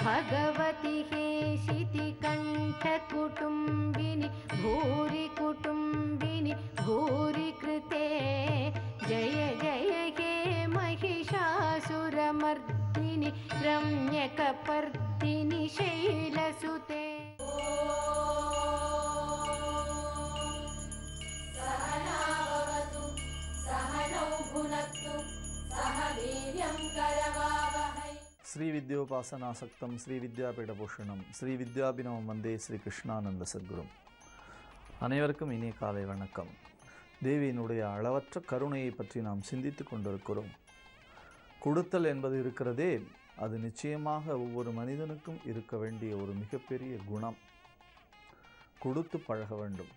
भगवति हेशिति कण्ठकुटुम्बिनि भूरि कुटुम्बिनि भूरि कृते जय जय हे महिषासुरमर्दिनि रम्यकपर्दिनि शैलसुते। ஸ்ரீ வித்யோபாசனாசக்தம் ஸ்ரீ வித்யாபீடபூஷணம் ஸ்ரீ வித்யாபினவம் வந்தே ஸ்ரீ கிருஷ்ணானந்த சத்குரும். அனைவருக்கும் இனிய காலை வணக்கம். தேவியினுடைய அளவற்ற கருணையை பற்றி நாம் சிந்தித்து கொண்டிருக்கிறோம். கொடுத்தல் என்பது இருக்கிறதே, அது நிச்சயமாக ஒவ்வொரு மனிதனுக்கும் இருக்க வேண்டிய ஒரு மிகப்பெரிய குணம். கொடுத்து பழக வேண்டும்.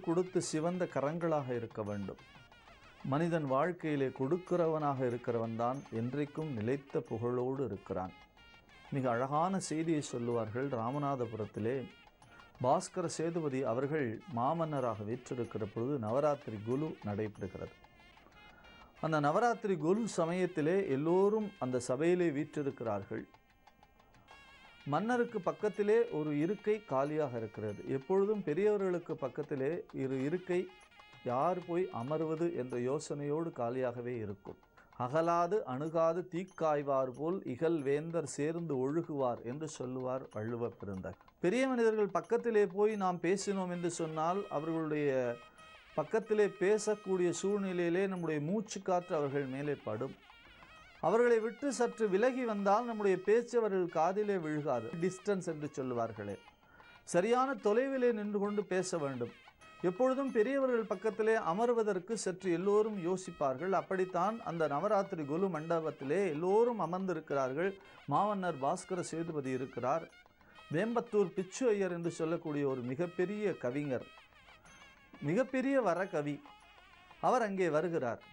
கொடுத்து சிவந்த கரங்களாக இருக்க வேண்டும். மனிதன் வாழ்க்கையிலே கொடுக்கிறவனாக இருக்கிறவன் தான் என்றைக்கும் நிலைத்த புகழோடு இருக்கிறான். மிக அழகான செய்தியை சொல்லுவார்கள். ராமநாதபுரத்திலே பாஸ்கர சேதுபதி அவர்கள் மாமன்னராக வீற்றிருக்கிற பொழுது நவராத்திரி குலு நடைபெறுகிறது. அந்த நவராத்திரி குலு சமயத்திலே எல்லோரும் அந்த சபையிலே வீற்றிருக்கிறார்கள். மன்னருக்கு பக்கத்திலே ஒரு இருக்கை காலியாக இருக்கிறது. எப்பொழுதும் பெரியவர்களுக்கு பக்கத்திலே இருக்கை யார் போய் அமர்வது என்ற யோசனையோடு காலியாகவே இருக்கும். அகலாது அணுகாது தீக்காய்வார் போல் இகல் வேந்தர் சேர்ந்து ஒழுகுவார் என்று சொல்லுவார் வள்ளுவ பெருந்தகை. பெரிய மனிதர்கள் பக்கத்திலே போய் நாம் பேசினோம் என்று சொன்னால் அவர்களுடைய பக்கத்திலே பேசக்கூடிய சூழ்நிலையிலே நம்முடைய மூச்சு காற்று அவர்கள் மேலே படும். அவர்களை விட்டு சற்று விலகி வந்தால் நம்முடைய பேச்சு அவர்கள் காதிலே விழுகாது. டிஸ்டன்ஸ் என்று சொல்லுவார்களே, சரியான தொலைவிலே நின்று கொண்டு பேச வேண்டும். எப்பொழுதும் பெரியவர்கள் பக்கத்திலே அமர்வதற்கு சற்று எல்லோரும் யோசிப்பார்கள். அப்படித்தான் அந்த நவராத்திரி குலு மண்டபத்திலே எல்லோரும் அமர்ந்திருக்கிறார்கள். மாமன்னர் பாஸ்கர சேதுபதி இருக்கிறார். வேம்பத்தூர் பிச்சு ஐயர் என்று சொல்லக்கூடிய ஒரு மிகப்பெரிய கவிஞர், மிகப்பெரிய வரகவி, அவர் அங்கே வருகிறார்.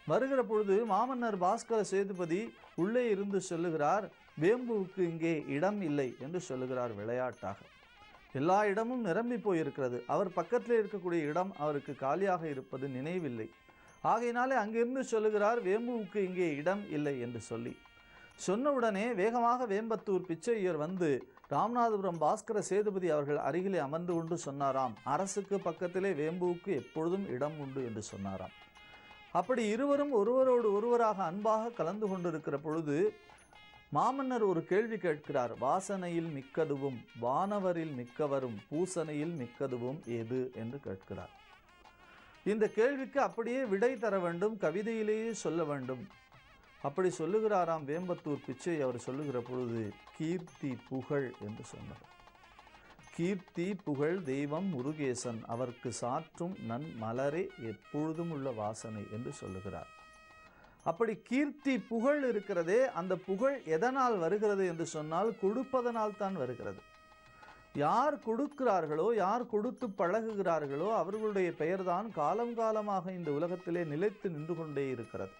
வருகிற பொழுது மாமன்னர் பாஸ்கர சேதுபதி உள்ளே இருந்து சொல்லுகிறார், வேம்புவுக்கு இங்கே இடம் இல்லை என்று சொல்லுகிறார் விளையாட்டாக. எல்லா இடமும் நிரம்பி போயிருக்கிறது. அவர் பக்கத்தில் இருக்கக்கூடிய இடம் அவருக்கு காலியாக இருப்பது நினைவில்லை. ஆகையினாலே அங்கிருந்து சொல்லுகிறார், வேம்புவுக்கு இங்கே இடம் இல்லை என்று சொல்லி சொன்னவுடனே வேகமாக வேம்பத்தூர் பிச்சையர் வந்து ராமநாதபுரம் பாஸ்கர சேதுபதி அவர்கள் அருகிலே அமர்ந்து கொண்டு சொன்னாராம், அரசுக்கு பக்கத்திலே வேம்புவுக்கு எப்பொழுதும் இடம் உண்டு என்று சொன்னாராம். அப்படி இருவரும் ஒருவரோடு ஒருவராக அன்பாக கலந்து கொண்டிருக்கிற பொழுது மாமன்னர் ஒரு கேள்வி கேட்கிறார். வாசனையில் மிக்கதுவும் வானவரில் மிக்கவரும் பூசனையில் மிக்கதுவும் எது என்று கேட்கிறார். இந்த கேள்விக்கு அப்படியே விடை தர வேண்டும், கவிதையிலேயே சொல்ல வேண்டும். அப்படி சொல்லுகிறாராம் வேம்பத்தூர் பிச்சை. அவர் சொல்லுகிற பொழுது கீர்த்தி புகழ் என்று சொன்னார். கீர்த்தி புகழ் தெய்வம் முருகேசன் அவருக்கு சாற்றும் நன் மலரே எப்பொழுதும் உள்ள வாசனை என்று சொல்லுகிறார். அப்படி கீர்த்தி புகழ் இருக்கிறதே, அந்த புகழ் எதனால் வருகிறது என்று சொன்னால் கொடுப்பதனால் தான் வருகிறது. யார் கொடுக்கிறார்களோ, யார் கொடுத்து பழகுகிறார்களோ அவர்களுடைய பெயர்தான் காலம் காலமாக இந்த உலகத்திலே நிலைத்து நின்று கொண்டே இருக்கிறது.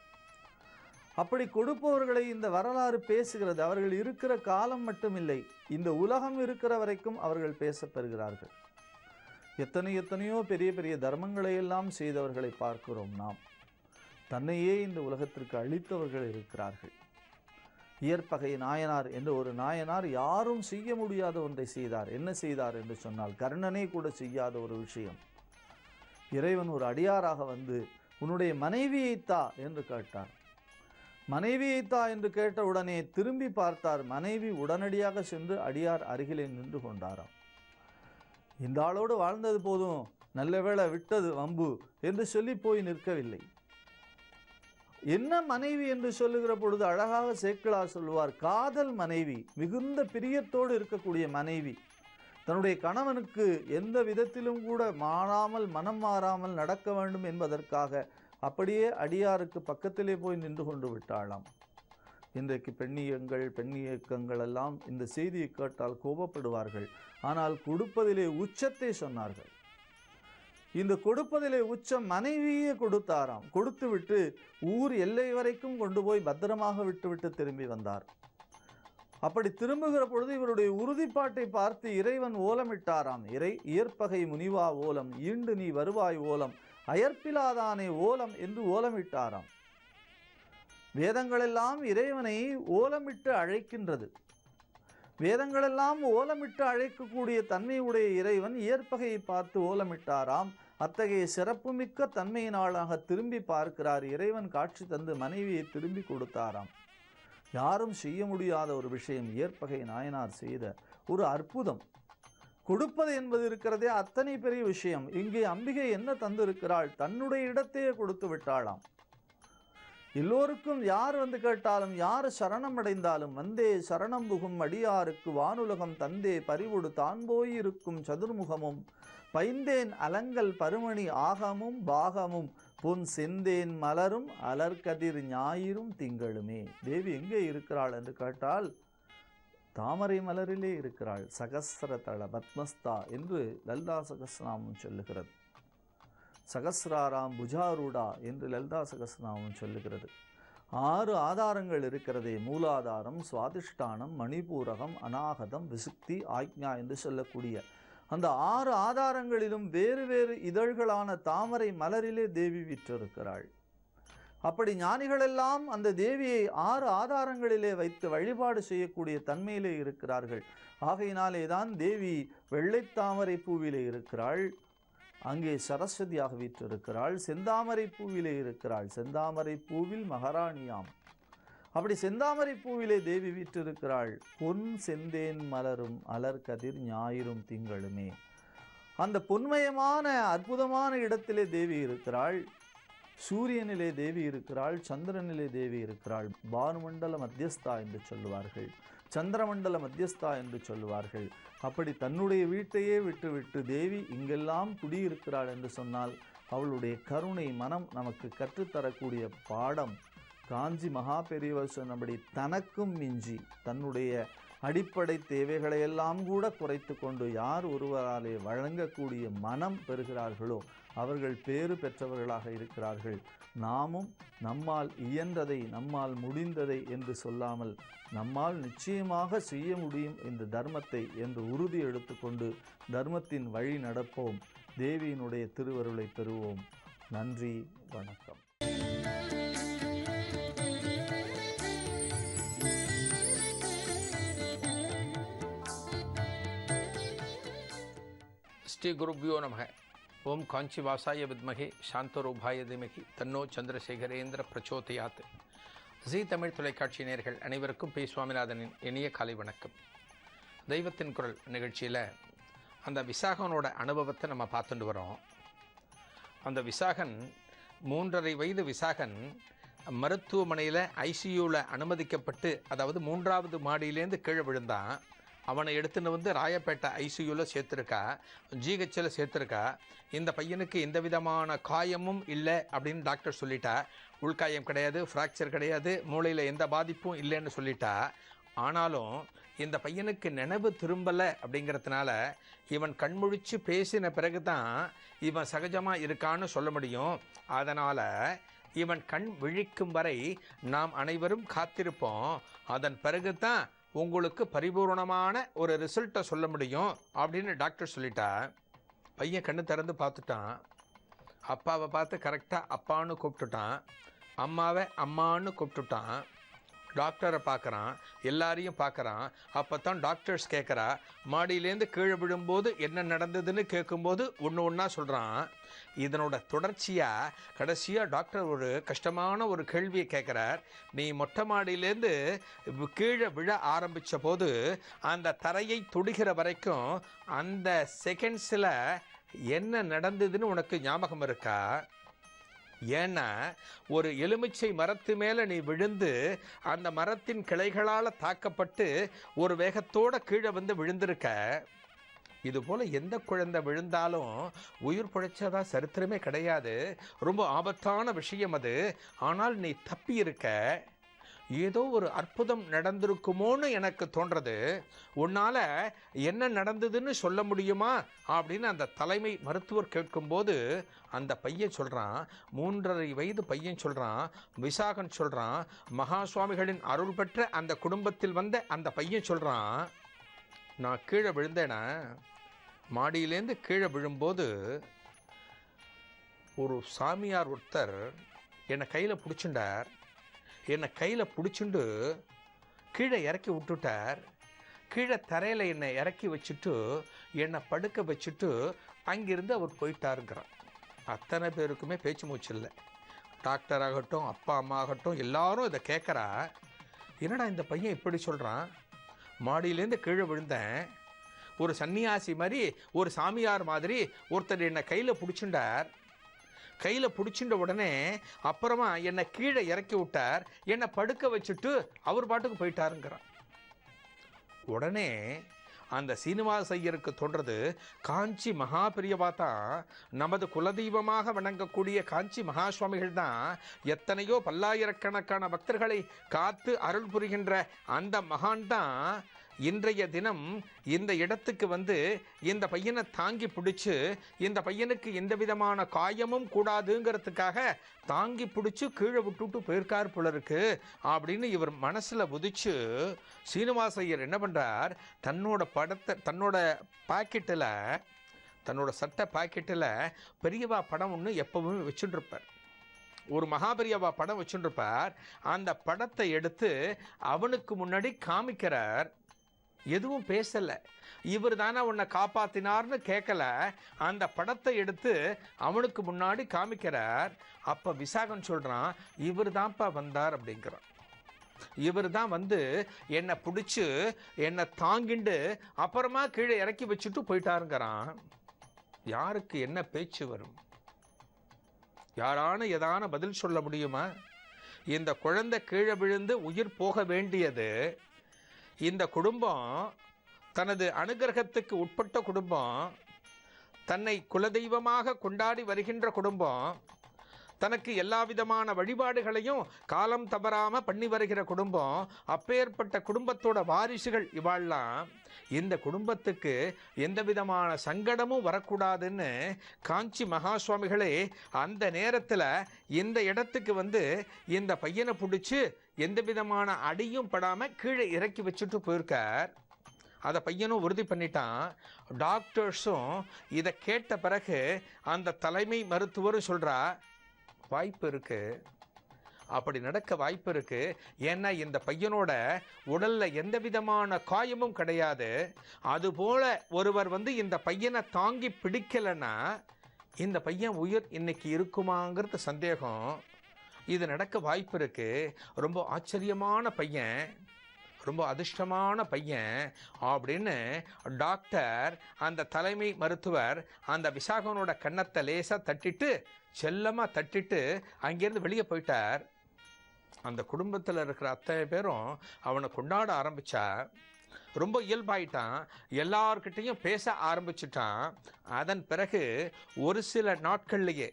அப்படி கொடுப்பவர்களை இந்த வரலாறு பேசுகிறது. அவர்கள் இருக்கிற காலம் மட்டுமில்லை, இந்த உலகம் இருக்கிற வரைக்கும் அவர்கள் பேசப்பெறுகிறார்கள். எத்தனையோ பெரிய பெரிய தர்மங்களை எல்லாம் செய்தவர்களை பார்க்கிறோம் நாம். தன்னையே இந்த உலகத்திற்கு அளித்தவர்கள் இருக்கிறார்கள். இயற்பகை நாயனார் என்ற ஒரு நாயனார் யாரும் செய்ய முடியாத ஒன்றை செய்தார். என்ன செய்தார் என்று சொன்னால், கர்ணனே கூட செய்யாத ஒரு விஷயம். இறைவன் ஒரு அடியாராக வந்து உன்னுடைய மனைவியைத்தா என்று கேட்டார். மனைவியைத்தா என்று கேட்டவுடனே திரும்பி பார்த்தார். மனைவி உடனடியாக சென்று அடியார் அருகிலே நின்று கொண்டாராம். இந்த ஆளோடு வாழ்ந்தது போதும், நல்ல வேளை விட்டது வம்பு என்று சொல்லி போய் நிற்கவில்லை. என்ன மனைவி என்று சொல்லுகிற பொழுது அழகாக சேக்கிழார் சொல்லுவார், காதல் மனைவி, மிகுந்த பிரியத்தோடு இருக்கக்கூடிய மனைவி, தன்னுடைய கணவனுக்கு எந்த விதத்திலும் கூட மாறாமல் மனம் மாறாமல் நடக்க வேண்டும் என்பதற்காக அப்படியே அடியாருக்கு பக்கத்திலே போய் நின்று கொண்டு விட்டாளாம். இன்றைக்கு பெண் இயக்கங்கள் எல்லாம் இந்த செய்தியை கேட்டால் கோபப்படுவார்கள். ஆனால் கொடுப்பதிலே உச்சத்தை சொன்னார்கள். இந்த கொடுப்பதிலே உச்சம் மனைவியே கொடுத்தாராம். கொடுத்து விட்டு ஊர் எல்லை வரைக்கும் கொண்டு போய் பத்திரமாக விட்டுவிட்டு திரும்பி வந்தார். அப்படி திரும்புகிற பொழுது இவருடைய உறுதிப்பாட்டை பார்த்து இறைவன் ஓலமிட்டாராம். இயற்பகை முனிவா ஓலம், ஈண்டு நீ வருவாய் ஓலம், அயற்பிலாதானே ஓலம் என்று ஓலமிட்டாராம். வேதங்களெல்லாம் இறைவனை ஓலமிட்டு அழைக்கின்றது. வேதங்களெல்லாம் ஓலமிட்டு அழைக்கக்கூடிய தன்மையுடைய இறைவன் இயற்பகையை பார்த்து ஓலமிட்டாராம். அத்தகைய சிறப்புமிக்க தன்மையினாளாக திரும்பி பார்க்கிறார் இறைவன். காட்சி தந்து மனைவியை திரும்பி கொடுத்தாராம். யாரும் செய்ய முடியாத ஒரு விஷயம் இயற்பகை நாயனார் செய்த ஒரு அற்புதம். கொடுப்பது என்பது இருக்கிறதே அத்தனை பெரிய விஷயம். இங்கே அம்பிகை என்ன தந்திருக்கிறாள்? தன்னுடைய இடத்தையே கொடுத்து விட்டாளாம். எல்லோருக்கும் யார் வந்து கேட்டாலும், யார் சரணம் அடைந்தாலும், வந்தே சரணம் புகும் அடியாருக்கு வானுலகம் தந்தே பறிவுடு தான் போயிருக்கும் சதுர்முகமும் பைந்தேன் அலங்கல் பருமணி ஆகமும் பாகமும் பொன் செந்தேன் மலரும் அலர்கதிர் ஞாயிறும் திங்களுமே. தேவி எங்கே இருக்கிறாள் என்று கேட்டால் தாமரை மலரிலே இருக்கிறாள். சகஸ்ரதள பத்மஸ்தா என்று லலிதா சகஸ்ரநாமம் சொல்லுகிறது. சகஸ்ராராம் புஜாரூடா என்று லலிதா சகஸ்ரநாமம் சொல்லுகிறது. 6 ஆதாரங்கள் இருக்கிறதே. மூலாதாரம், சுவாதிஷ்டானம், மணிபூரகம், அநாகதம், விசுக்தி, ஆக்ஞா என்று சொல்லக்கூடிய அந்த 6 ஆதாரங்களிலும் வேறு வேறு இதழ்களான தாமரை மலரிலே தேவி விற்றிருக்கிறாள். அப்படி ஞானிகளெல்லாம் அந்த தேவியை 6 ஆதாரங்களிலே வைத்து வழிபாடு செய்யக்கூடிய தன்மையிலே இருக்கிறார்கள். ஆகையினாலே தான் தேவி வெள்ளைத்தாமரை பூவிலே இருக்கிறாள். அங்கே சரஸ்வதியாக வீற்றிருக்கிறாள். செந்தாமரை பூவிலே இருக்கிறாள். செந்தாமரை பூவில் மகாராணியாம். அப்படி செந்தாமரை பூவிலே தேவி வீற்றிருக்கிறாள். பொன் செந்தேன் மலரும் அலர்கதிர் ஞாயிறும் திங்களுமே. அந்த பொன்மயமான அற்புதமான இடத்திலே தேவி இருக்கிறாள். சூரியனிலே தேவி இருக்கிறாள். சந்திரனிலே தேவி இருக்கிறாள். பானுமண்டல மத்தியஸ்தா என்று சொல்லுவார்கள், சந்திரமண்டல மத்தியஸ்தா என்று சொல்லுவார்கள். அப்படி தன்னுடைய வீட்டையே விட்டுவிட்டு தேவி இங்கெல்லாம் குடியிருக்கிறாள் என்று சொன்னால் அவளுடைய கருணை மனம் நமக்கு கற்றுத்தரக்கூடிய பாடம். காஞ்சி மகா பெரியவர் சொன்னபடி தனக்கும் மிஞ்சி தன்னுடைய அடிப்படை தேவைகளையெல்லாம் கூட குறைத்து கொண்டு யார் ஒருவராலே வழங்கக்கூடிய மனம் பெறுகிறார்களோ அவர்கள் பேறு பெற்றவர்களாக இருக்கிறார்கள். நாமும் நம்மால் இயன்றதை, நம்மால் முடிந்ததை என்று சொல்லாமல் நம்மால் நிச்சயமாக செய்ய முடியும் இந்த தர்மத்தை என்று உறுதி எடுத்துக்கொண்டு தர்மத்தின் வழி நடப்போம். தேவியினுடைய திருவருளை பெறுவோம். நன்றி, வணக்கம். ஸ்ரீ குருப்யோ நமக. ஓம் காஞ்சிவாசாய வித்மகே சாந்தரூபாய திமகி தன்னோ சந்திரசேகரேந்திர பிரச்சோதயாத். ஜீ தமிழ் தொலைக்காட்சி நேயர்கள் அனைவருக்கும் பி. சுவாமிநாதனின் இனிய காலை வணக்கம். தெய்வத்தின் குரல் நிகழ்ச்சியில் அந்த விசாகனோட அனுபவத்தை நம்ம பார்த்துட்டு வரோம். அந்த விசாகன் 3.5 வயது விசாகன் மருத்துவமனையில் ஐசியூவில் அனுமதிக்கப்பட்டு, அதாவது 3வது மாடியிலேருந்து கீழே விழுந்தான். அவனை எடுத்துன்னு வந்து ராயப்பேட்டை ஐசியூவில் சேர்த்துருக்கா, ஜிஹெச்சில் சேர்த்துருக்கா. இந்த பையனுக்கு எந்த விதமான காயமும் இல்லை அப்படின்னு டாக்டர் சொல்லிட்டா. உள்காயம் கிடையாது, ஃப்ராக்சர் கிடையாது, மூளையில் எந்த பாதிப்பும் இல்லைன்னு சொல்லிட்டா. ஆனாலும் இந்த பையனுக்கு நினைவு திரும்பலை அப்படிங்கிறதுனால இவன் கண்முழிச்சு பேசின பிறகு தான் இவன் சகஜமாக இருக்கான்னு சொல்ல முடியும். அதனால் இவன் கண் விழிக்கும் வரை நாம் அனைவரும் காத்திருப்போம். அதன் பிறகு தான் உங்களுக்கு பரிபூர்ணமான ஒரு ரிசல்ட்டை சொல்ல முடியும் அப்படின்னு டாக்டர் சொல்லிட்டா. பையன் கண்ணு திறந்து பார்த்துட்டான். அப்பாவை பார்த்து கரெக்டாக அப்பான்னு கூப்பிட்டுட்டான். அம்மாவை அம்மான்னு கூப்பிட்டுட்டான். டாக்டரை பார்க்குறான், எல்லாரையும் பார்க்குறான். அப்போ தான் டாக்டர்ஸ் கேட்குறா, மாடியிலேருந்து கீழே விழும்போது என்ன நடந்ததுன்னு கேட்கும்போது ஒன்று ஒன்றா சொல்கிறான். இதனோட தொடர்ச்சியாக கடைசியாக டாக்டர் ஒரு கஷ்டமான ஒரு கேள்வியை கேட்குறார். நீ மொட்டை மாடியிலேருந்து கீழே விழ ஆரம்பித்த போது அந்த தரையை தொடுகிற வரைக்கும் அந்த செகண்ட்ஸில் என்ன நடந்ததுன்னு உனக்கு ஞாபகம் இருக்கா? ஏன்னா ஒரு எலுமிச்சை மரத்து மேலே நீ விழுந்து அந்த மரத்தின் கிளைகளால் தாக்கப்பட்டு ஒரு வேகத்தோடு கீழே வந்து விழுந்திருக்க. இதுபோல் எந்த குழந்தை விழுந்தாலும் உயிர் பிழைச்சதா சரித்திரமே கிடையாது. ரொம்ப ஆபத்தான விஷயம் அது. ஆனால் நீ தப்பி இருக்க. ஏதோ ஒரு அற்புதம் நடந்திருக்குமோன்னு எனக்கு தோன்றது. உன்னால் என்ன நடந்ததுன்னு சொல்ல முடியுமா அப்படின்னு அந்த தலைமை மருத்துவர் கேட்கும்போது அந்த பையன் சொல்கிறான், 3.5 வயது பையன் சொல்கிறான், விசாகன் சொல்கிறான், மகா சுவாமிகளின் அருள் பெற்ற அந்த குடும்பத்தில் வந்த அந்த பையன் சொல்கிறான், நான் கீழே விழுந்தேனா, மாடியிலேருந்து கீழே விழும்போது ஒரு சாமியார் ஒருத்தர் என்னை கையில் பிடிச்சுண்டார். என்னை கையில் பிடிச்சுண்டு கீழே இறக்கி விட்டுட்டார். கீழே தரையில் என்னை இறக்கி வச்சுட்டு என்னை படுக்க வச்சுட்டு அங்கிருந்து அவர் போயிட்டாருங்கிறார். அத்தனை பேருக்குமே பேச்சு மூச்சு இல்லை. டாக்டர் ஆகட்டும், அப்பா அம்மா ஆகட்டும், எல்லாரும் இதை கேட்குறா. என்னடா இந்த பையன் இப்படி சொல்கிறான்? மாடியிலேருந்து கீழே விழுந்தேன், ஒரு சன்னியாசி மாதிரி, ஒரு சாமியார் மாதிரி ஒருத்தர் என்னை கையில் பிடிச்சுண்டார். கையில் பிடிச்சிட்ட உடனே அப்புறமா என்னை கீழே இறக்கி விட்டார், என்னை படுக்க வச்சுட்டு அவர் பாட்டுக்கு போயிட்டாருங்கிறான். உடனே அந்த சீனிவாச ஐயருக்கு தோன்றது, காஞ்சி மகா பெரியவா தான், நமது குலதெய்வமாக வணங்கக்கூடிய காஞ்சி மகா சுவாமிகள் தான் எத்தனையோ பல்லாயிரக்கணக்கான பக்தர்களை காத்து அருள் புரிகின்ற அந்த மகான் தான் இன்றைய தினம் இந்த இடத்துக்கு வந்து இந்த பையனை தாங்கி பிடிச்சு, இந்த பையனுக்கு எந்த விதமான காயமும் கூடாதுங்கிறதுக்காக தாங்கி பிடிச்சி கீழே விட்டுட்டு போயிருக்கார் போல இருக்கு அப்படின்னு இவர் மனசில் உதிச்சு, சீனிவாச ஐயர் என்ன பண்ணுறார், தன்னோட படத்தை, தன்னோட பாக்கெட்டில், தன்னோட சட்டை பாக்கெட்டில் பெரியவா படம் ஒன்று எப்பவும் வச்சுட்டுருப்பார். ஒரு மகாபெரியவா படம் வச்சுட்டுருப்பார். அந்த படத்தை எடுத்து அவனுக்கு முன்னாடி காமிக்கிறார். எதுவும் பேசலை. இவர் தானே உன்னை காப்பாத்தினார்னு கேட்கல. அந்த படத்தை எடுத்து அவனுக்கு முன்னாடி காமிக்கிறார். அப்போ விசாகன் சொல்கிறான், இவர் தான்ப்பா வந்தார் அப்படிங்கிறான். இவர் தான் வந்து என்னை பிடிச்சி என்னை தாங்கிண்டு அப்புறமா கீழே இறக்கி வச்சுட்டு போயிட்டாருங்கிறான். யாருக்கு என்ன பேச்சு வரும்? யாரான ஏதான பதில் சொல்ல முடியுமா? இந்த குழந்தை கீழே விழுந்து உயிர் போக வேண்டியது. இந்த குடும்பம் தனது அனுகிரகத்துக்கு உட்பட்ட குடும்பம், தன்னை குலதெய்வமாக கொண்டாடி வருகின்ற குடும்பம், தனக்கு எல்லா விதமான வழிபாடுகளையும் காலம் தவறாமல் பண்ணி வருகிற குடும்பம். அப்பேற்பட்ட குடும்பத்தோட வாரிசுகள் இவாள்லாம். இந்த குடும்பத்துக்கு எந்த விதமான சங்கடமும் வரக்கூடாதுன்னு காஞ்சி மகா சுவாமிகளே அந்த நேரத்தில் இந்த இடத்துக்கு வந்து இந்த பையனை பிடிச்சி எந்த விதமான அடியும் படாமல் கீழே இறக்கி வச்சுட்டு போயிருக்கார். அதை பையனும் உறுதி பண்ணிட்டான். டாக்டர்ஸும் இதை கேட்ட பிறகு அந்த தலைமை மருத்துவரும் சொல்கிறா, வாய்ப்பு இருக்குது, அப்படி நடக்க வாய்ப்பு இருக்குது. ஏன்னா இந்த பையனோட உடலில் எந்த விதமான காயமும் கிடையாது. அதுபோல் ஒருவர் வந்து இந்த பையனை தாங்கி பிடிக்கலைன்னா இந்த பையன் உயிர் இன்னைக்கு இருக்குமாங்கிறது சந்தேகம். இது நடக்க வாய்ப்பு இருக்குது. ரொம்ப ஆச்சரியமான பையன், ரொம்ப அதிர்ஷ்டமான பையன் அப்படின்னு டாக்டர், அந்த தலைமை மருத்துவர் அந்த விசாகனோட கன்னத்தை லேசாக தட்டிட்டு, செல்லமாக தட்டிட்டு அங்கேருந்து வெளியே போயிட்டார். அந்த குடும்பத்தில் இருக்கிற அத்தனை பேரும் அவனை கொண்டாட ஆரம்பித்தா. ரொம்ப இயல்பாயிட்டான், எல்லார்கிட்டையும் பேச ஆரம்பிச்சிட்டான். அதன் பிறகு ஒரு சில நாட்கள்லேயே,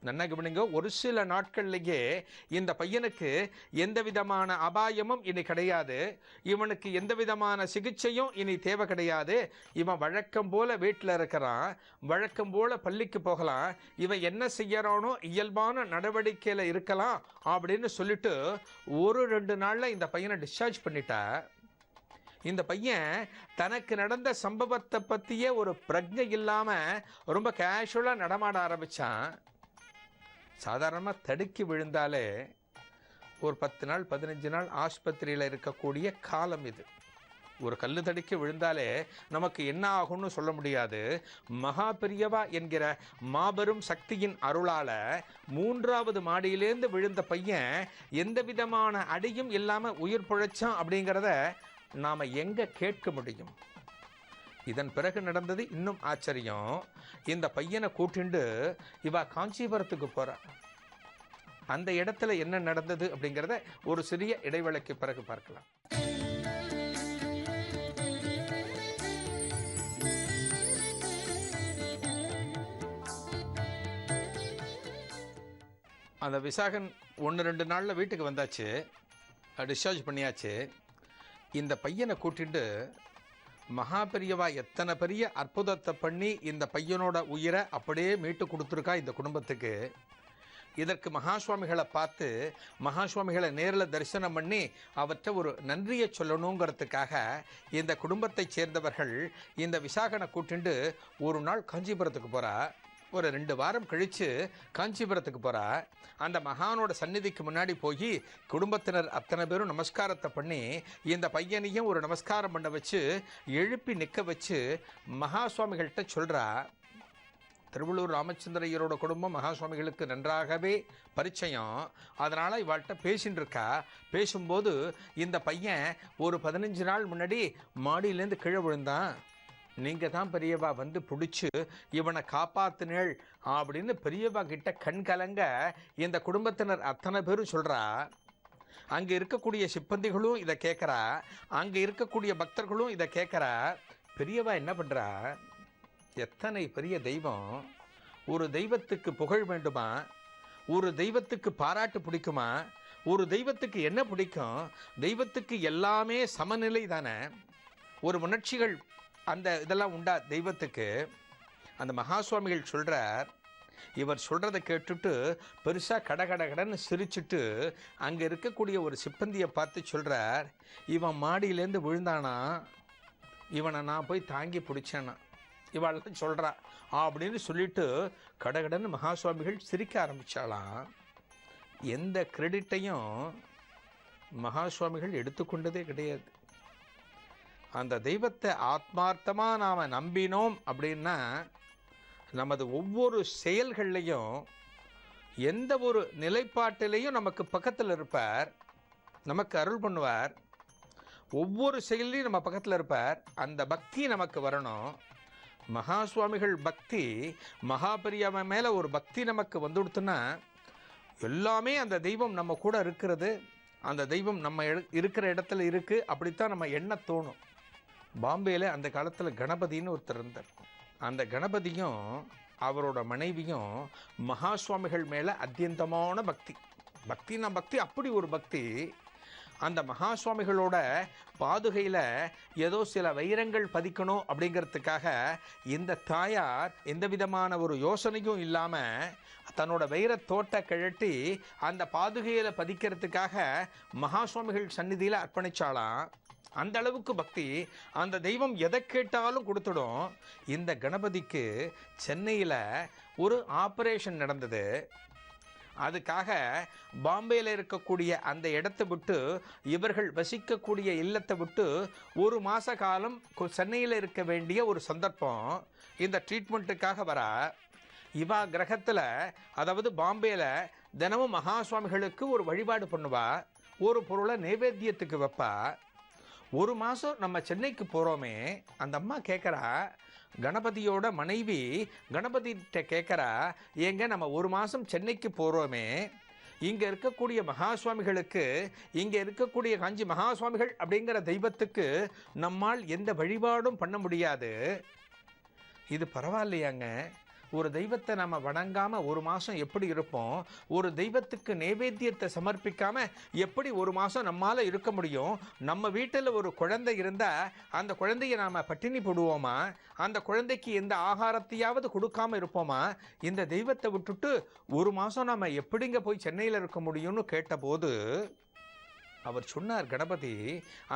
நல்லா கவனிங்க, ஒரு சில நாட்கள்லேயே இந்த பையனுக்கு எந்த விதமான அபாயமும் இனி கிடையாது. இவனுக்கு எந்த விதமான சிகிச்சையும் இனி தேவை கிடையாது. இவன் வழக்கம் போல் வீட்டில் இருக்கிறான், வழக்கம் போல் பள்ளிக்கு போகலாம், இவன் என்ன செய்யறானோ இயல்பான நடவடிக்கையில் இருக்கலாம் அப்படின்னு சொல்லிட்டு 1-2 நாளில் இந்த பையனை டிஸ்சார்ஜ் பண்ணிட்டா. இந்த பையன் தனக்கு நடந்த சம்பவத்தை பற்றியே ஒரு பிரஜை இல்லாமல் ரொம்ப கேஷுவலாக நடமாட ஆரம்பித்தான். சாதாரணமாக தடுக்கி விழுந்தாலே ஒரு 10 நாள் 15 நாள் ஆஸ்பத்திரியில் இருக்கக்கூடிய காலம் இது. ஒரு கல் தடுக்கி விழுந்தாலே நமக்கு என்ன ஆகும்னு சொல்ல முடியாது. மகா பெரியவா என்கிற மாபெரும் சக்தியின் அருளால் 3வது மாடியிலேருந்து விழுந்த பையன் எந்த விதமான அடியும் இல்லாமல் உயிர் பிழைச்சான் அப்படிங்கிறத நாம் எங்கே கேட்க முடியும்? இதன் பிறகு நடந்தது இன்னும் ஆச்சரியம். இந்த பையனை கூட்டிண்டு இவா காஞ்சிபுரத்துக்கு போகிறா. அந்த இடத்துல என்ன நடந்தது அப்படிங்கிறத ஒரு சிறிய இடைவேளைக்கு பிறகு பார்க்கலாம். அந்த விசாகன் 1-2 நாளில் வீட்டுக்கு வந்தாச்சு, டிஸ்சார்ஜ் பண்ணியாச்சு. இந்த பையனை கூட்டிட்டு மகா பெரியவா எத்தனை பெரிய அற்புதத்தை பண்ணி இந்த பையனோட உயிரை அப்படியே மீட்டு கொடுத்துருக்கா இந்த குடும்பத்துக்கு. இதற்கு மகாசுவாமிகளை பார்த்து, மகாசுவாமிகளை நேரில் தரிசனம் பண்ணி அவற்றை ஒரு நன்றியை சொல்லணுங்கிறதுக்காக இந்த குடும்பத்தை சேர்ந்தவர்கள் இந்த விசாகனை கூட்டிண்டு ஒரு நாள் காஞ்சிபுரத்துக்கு போகிறா. ஒரு 2 வாரம் கழித்து காஞ்சிபுரத்துக்கு போகிறா. அந்த மகானோட சந்நிதிக்கு முன்னாடி போய் குடும்பத்தினர் அத்தனை பேரும் நமஸ்காரத்தை பண்ணி இந்த பையனையும் ஒரு நமஸ்காரம் பண்ண வச்சு எழுப்பி நிற்க வச்சு மகா சுவாமிகள்கிட்ட சொல்கிறா. திருவள்ளூர் ராமச்சந்திரையரோட குடும்பம் மகா சுவாமிகளுக்கு நன்றாகவே பரிச்சயம். அதனால் இவாள்கிட்ட பேசின்னு இருக்கா. பேசும்போது இந்த பையன் ஒரு 15 நாள் முன்னாடி மாடியிலேருந்து கீழே விழுந்தான், நீங்கள் தான் பெரியவா வந்து பிடிச்சி இவனை காப்பாத்தினேள் அப்படின்னு பெரியவா கிட்ட கண் கலங்க இந்த குடும்பத்தினர் அத்தனை பேரும் சொல்கிறா. அங்கே இருக்கக்கூடிய சிப்பந்திகளும் இதை கேட்குறா, அங்கே இருக்கக்கூடிய பக்தர்களும் இதை கேட்குறா. பெரியவா என்ன பண்ணுறா, எத்தனை பெரிய தெய்வம், ஒரு தெய்வத்துக்கு புகழ் வேண்டுமா, ஒரு தெய்வத்துக்கு பாராட்டு பிடிக்குமா, ஒரு தெய்வத்துக்கு என்ன பிடிக்கும், தெய்வத்துக்கு எல்லாமே சமநிலை தானே, ஒரு உணர்ச்சிகள் அந்த இதெல்லாம் உண்டா தெய்வத்துக்கு. அந்த மகா சுவாமிகள் சொல்கிறார், இவர் சொல்கிறத கேட்டுட்டு பெருசாக கடன்னு சிரிச்சுட்டு அங்கே இருக்கக்கூடிய ஒரு சிப்பந்தியை பார்த்து சொல்கிறார், இவன் மாடியிலேருந்து விழுந்தானா, இவனை நான் போய் தாங்கி பிடிச்சேனா, இவாளெல்லாம் சொல்கிறா அப்படின்னு சொல்லிட்டு கடன்னு மகா சுவாமிகள் சிரிக்க ஆரம்பித்தாலாம். எந்த கிரெடிட்டையும் மகா சுவாமிகள் எடுத்துக்கொண்டதே கிடையாது. அந்த தெய்வத்தை ஆத்மார்த்தமாக நாம் நம்பினோம் அப்படின்னா நமது ஒவ்வொரு செயல்கள்லையும் எந்த ஒரு நிலைப்பாட்டிலையும் நமக்கு பக்கத்தில் இருப்பார், நமக்கு அருள் பண்ணுவார், ஒவ்வொரு செயலையும் நம்ம பக்கத்தில் இருப்பார். அந்த பக்தி நமக்கு வரணும். மகா சுவாமிகள் பக்தி, மகாபெரியவன் மேலே ஒரு பக்தி நமக்கு வந்துடுத்துன்னா எல்லாமே அந்த தெய்வம் நம்ம கூட இருக்கிறது, அந்த தெய்வம் நம்ம இருக்கிற இடத்துல இருக்குது, அப்படித்தான் நம்ம எண்ண தோணும். பாம்பேயில் அந்த காலத்தில் கணபதினு ஒருத்தர் இருந்தார். அந்த கணபதியும் அவரோட மனைவியும் மகா சுவாமிகள் மேலே அத்தியந்தமான பக்தி. பக்தினா பக்தி, அப்படி ஒரு பக்தி. அந்த மகா சுவாமிகளோட பாதுகையில் ஏதோ சில வைரங்கள் பதிக்கணும் அப்படிங்கிறதுக்காக இந்த தாயார் எந்த விதமான ஒரு யோசனையும் இல்லாமல் தன்னோட வைரத்தோட்டை கழட்டி அந்த பாதுகையில் பதிக்கிறதுக்காக மகா சுவாமிகள் சந்நிதியில் அர்ப்பணிச்சாலாம். அந்த அளவுக்கு பக்தி. அந்த தெய்வம் எதை கேட்டாலும் கொடுத்துடும். இந்த கணபதிக்கு சென்னையில் ஒரு ஆப்ரேஷன் நடந்தது. அதுக்காக பாம்பேயில் இருக்கக்கூடிய அந்த இடத்தை விட்டு இவர்கள் வசிக்கக்கூடிய இல்லத்தை விட்டு ஒரு மாத காலம் சென்னையில் இருக்க வேண்டிய ஒரு சந்தர்ப்பம். இந்த ட்ரீட்மெண்ட்டுக்காக வர இவா கிரகத்தில், அதாவது பாம்பேயில் தினமும் மகா சுவாமிகளுக்கு ஒரு வழிபாடு பண்ணுவா, ஒரு பொருளை நைவேத்தியத்துக்கு வைப்பா. ஒரு மாதம் நம்ம சென்னைக்கு போகிறோமே, அந்த அம்மா கேட்குறா, கணபதியோட மனைவி கணபதிகிட்ட கேட்குறா, ஏங்க நம்ம ஒரு மாதம் சென்னைக்கு போகிறோமே, இங்கே இருக்கக்கூடிய மகா சுவாமிகளுக்கு, இங்கே இருக்கக்கூடிய காஞ்சி மகா சுவாமிகள் அப்படிங்கிற தெய்வத்துக்கு நம்மால் எந்த வழிபாடும் பண்ண முடியாது, இது பரவாயில்லையாங்க? ஒரு தெய்வத்தை நம்ம வணங்காமல் ஒரு மாதம் எப்படி இருப்போம்? ஒரு தெய்வத்துக்கு நைவேத்தியத்தை சமர்ப்பிக்காமல் எப்படி ஒரு மாதம் நம்மால் இருக்க முடியும்? நம்ம வீட்டில் ஒரு குழந்தை இருந்தால் அந்த குழந்தையை நாம் பட்டினி போடுவோமா? அந்த குழந்தைக்கு எந்த ஆகாரத்தையாவது கொடுக்காமல் இருப்போமா? இந்த தெய்வத்தை விட்டுட்டு ஒரு மாதம் நாம் எப்படிங்க போய் சென்னையில் இருக்க முடியும்னு கேட்டபோது அவர் சொன்னார், கணபதி,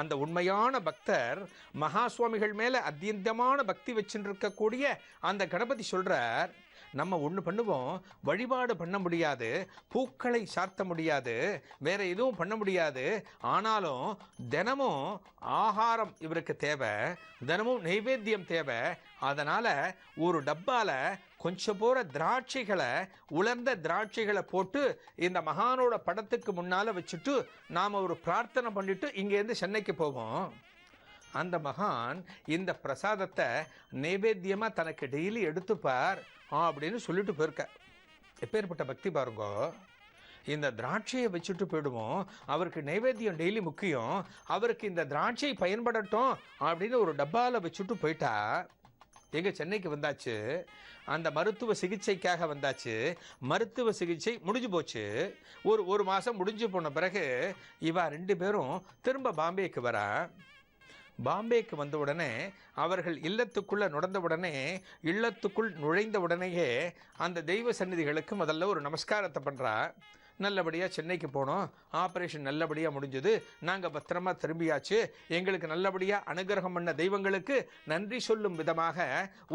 அந்த உண்மையான பக்தர் மகா சுவாமிகள் மேலே அத்தியந்தமான பக்தி வச்சுருக்கக்கூடிய அந்த கணபதி சொல்கிறார், நம்ம ஒன்று பண்ணுவோம், வழிபாடு பண்ண முடியாது, பூக்களை சார்த்த முடியாது, வேற எதுவும் பண்ண முடியாது, ஆனாலும் தினமும் ஆகாரம் இவருக்கு தேவை, தினமும் நைவேத்தியம் தேவை. அதனால் ஒரு டப்பாவில் கொஞ்சம் போகிற திராட்சைகளை, உலர்ந்த திராட்சைகளை போட்டு இந்த மகானோட படத்துக்கு முன்னால் வச்சுட்டு நாம் ஒரு பிரார்த்தனை பண்ணிவிட்டு இங்கேருந்து சென்னைக்கு போவோம். அந்த மகான் இந்த பிரசாதத்தை நைவேத்தியமாக தனக்கு டெய்லி எடுத்துப்பார் அப்படின்னு சொல்லிட்டு போயிருக்க. எப்பேற்பட்ட பக்தி பாருங்கோ! இந்த திராட்சையை வச்சுட்டு போயிடுவோம், அவருக்கு நைவேத்தியம் டெய்லி முக்கியம், அவருக்கு இந்த திராட்சை பயன்படட்டும் அப்படின்னு ஒரு டப்பாவில் வச்சுட்டு போயிட்டா. எங்கள் சென்னைக்கு வந்தாச்சு, அந்த மருத்துவ சிகிச்சைக்காக வந்தாச்சு. மருத்துவ சிகிச்சை முடிஞ்சு போச்சு. ஒரு மாதம் முடிஞ்சு போன பிறகு இவா 2 பேரும் திரும்ப பாம்பேக்கு வரா. பாம்பேக்கு வந்த உடனே அவர்கள் இல்லத்துக்குள்ளே நுழைந்த உடனே, இல்லத்துக்குள் நுழைந்த உடனேயே அந்த தெய்வ சந்நிதிகளுக்கு முதல்ல ஒரு நமஸ்காரத்தை பண்ணுறா. நல்லபடியாக சென்னைக்கு போனோம், ஆப்ரேஷன் நல்லபடியாக முடிஞ்சது, நாங்கள் பத்திரமா திரும்பியாச்சு, எங்களுக்கு நல்லபடியாக அனுகிரகம் பண்ண தெய்வங்களுக்கு நன்றி சொல்லும் விதமாக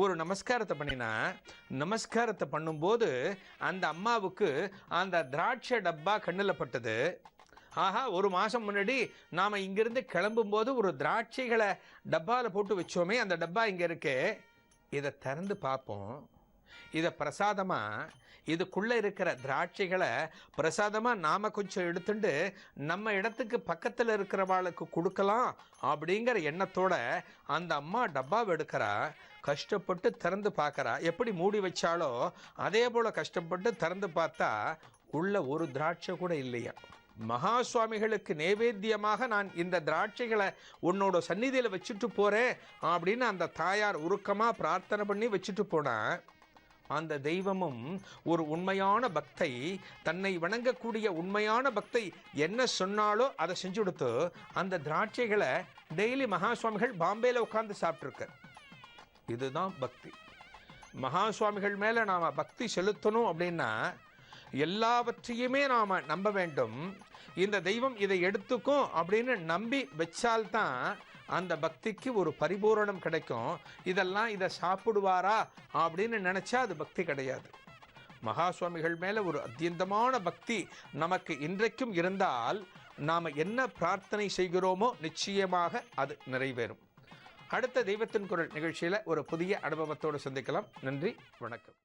ஒரு நமஸ்காரத்தை பண்ணினா, நமஸ்காரத்தை பண்ணும்போது அந்த அம்மாவுக்கு அந்த திராட்சை டப்பா கண்ணில் பட்டது. ஆஹா, ஒரு மாதம் முன்னாடி நாம் இங்கிருந்து கிளம்பும்போது ஒரு திராட்சைகளை டப்பாவில் போட்டு வச்சோமே, அந்த டப்பா இங்கே இருக்கு, இதை திறந்து பார்ப்போம். இதை பிரசாதமாக, இதுக்குள்ளே இருக்கிற திராட்சைகளை பிரசாதமாக நாம் கொஞ்சம் எடுத்துட்டு நம்ம இடத்துக்கு பக்கத்தில் இருக்கிறவாளுக்கு கொடுக்கலாம் அப்படிங்கிற எண்ணத்தோட அந்த அம்மா டப்பாவை எடுக்கிறா. கஷ்டப்பட்டு திறந்து பார்க்குறா. எப்படி மூடி வச்சாலோ அதே போல் கஷ்டப்பட்டு திறந்து பார்த்தா உள்ள ஒரு திராட்சை கூட இல்லையா. மகா சுவாமிகளுக்கு நைவேத்தியமாக நான் இந்த திராட்சைகளை உன்னோட சந்நிதியில் வச்சுட்டு போகிறேன் அப்படின்னு அந்த தாயார் உருக்கமாக பிரார்த்தனை பண்ணி வச்சுட்டு போனால், அந்த தெய்வமும் ஒரு உண்மையான பக்தை, தன்னை வணங்கக்கூடிய உண்மையான பக்தை என்ன சொன்னாலோ அதை செஞ்சு கொடுத்து அந்த திராட்சைகளை டெய்லி மகா சுவாமிகள் பாம்பேயில் உட்காந்து சாப்பிட்ருக்க. இதுதான் பக்தி. மகா சுவாமிகள் மேலே நாம் பக்தி செலுத்தணும் அப்படின்னா எல்லாவற்றையுமே நாம் நம்ப வேண்டும். இந்த தெய்வம் இதை எடுத்துக்கும் அப்படின்னு நம்பி வச்சால்தான் அந்த பக்திக்கு ஒரு பரிபூரணம் கிடைக்கும். இதெல்லாம் இதை சாப்பிடுவாரா அப்படின்னு நினச்சா அது பக்தி கிடையாது. மகா சுவாமிகள் மேலே ஒரு அத்தியந்தமான பக்தி நமக்கு இன்றைக்கும் இருந்தால் நாம் என்ன பிரார்த்தனை செய்கிறோமோ நிச்சயமாக அது நிறைவேறும். அடுத்த தெய்வத்தின் குரல் நிகழ்ச்சியில் ஒரு புதிய அனுபவத்தோடு சந்திக்கலாம். நன்றி, வணக்கம்.